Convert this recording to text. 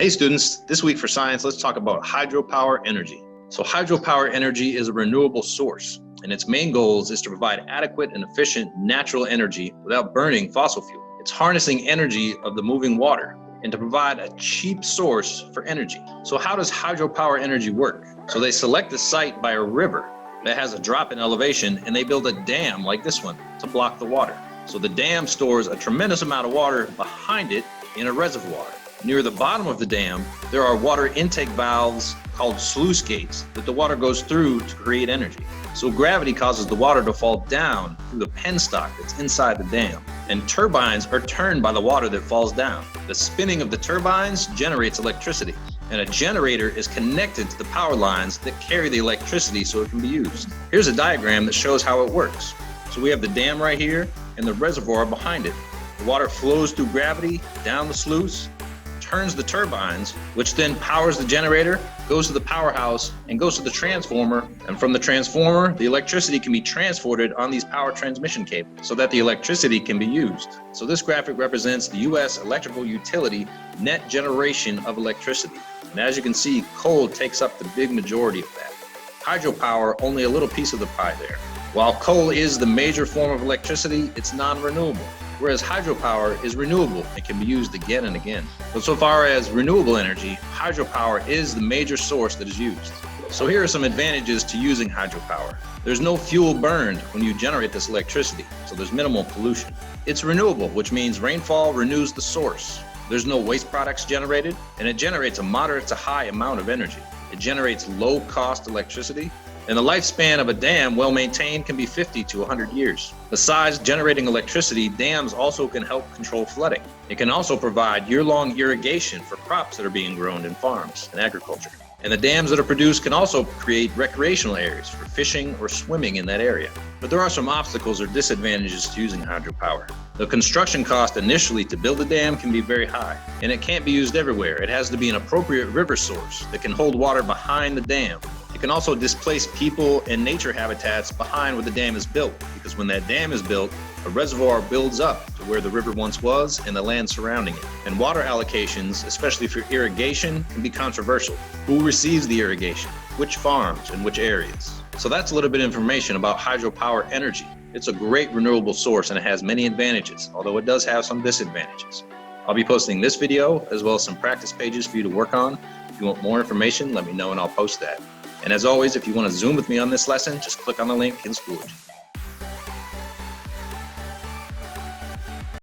Hey students, this week for science, let's talk about hydropower energy. So hydropower energy is a renewable source, and its main goal is to provide adequate and efficient natural energy without burning fossil fuel. It's harnessing energy of the moving water and to provide a cheap source for energy. So how does hydropower energy work? So they select a site by a river that has a drop in elevation, and they build a dam like this one to block the water. So the dam stores a tremendous amount of water behind it in a reservoir. Near the bottom of the dam, there are water intake valves called sluice gates that the water goes through to create energy. So gravity causes the water to fall down through the penstock that's inside the dam. And turbines are turned by the water that falls down. The spinning of the turbines generates electricity. And a generator is connected to the power lines that carry the electricity so it can be used. Here's a diagram that shows how it works. So we have the dam right here and the reservoir behind it. The water flows through gravity down the sluice, turns the turbines, which then powers the generator, goes to the powerhouse, and goes to the transformer. And from the transformer, the electricity can be transported on these power transmission cables so that the electricity can be used. So this graphic represents the U.S. electrical utility net generation of electricity. And as you can see, coal takes up the big majority of that. Hydropower, only a little piece of the pie there. While coal is the major form of electricity, it's non-renewable. Whereas hydropower is renewable and can be used again and again. But so far as renewable energy, hydropower is the major source that is used. So here are some advantages to using hydropower. There's no fuel burned when you generate this electricity, so there's minimal pollution. It's renewable, which means rainfall renews the source. There's no waste products generated, and it generates a moderate to high amount of energy. It generates low-cost electricity, and the lifespan of a dam, well maintained, can be 50 to 100 years. Besides generating electricity, dams also can help control flooding. It can also provide year-long irrigation for crops that are being grown in farms and agriculture. And the dams that are produced can also create recreational areas for fishing or swimming in that area. But there are some obstacles or disadvantages to using hydropower. The construction cost initially to build a dam can be very high, and it can't be used everywhere. It has to be an appropriate river source that can hold water behind the dam. It can also displace people and nature habitats behind where the dam is built, because when that dam is built, a reservoir builds up to where the river once was and the land surrounding it. And water allocations, especially for irrigation, can be controversial. Who receives the irrigation? Which farms and which areas? So that's a little bit of information about hydropower energy. It's a great renewable source and it has many advantages, although it does have some disadvantages. I'll be posting this video as well as some practice pages for you to work on. If you want more information, let me know and I'll post that. And as always, if you want to Zoom with me on this lesson, just click on the link in Schoology.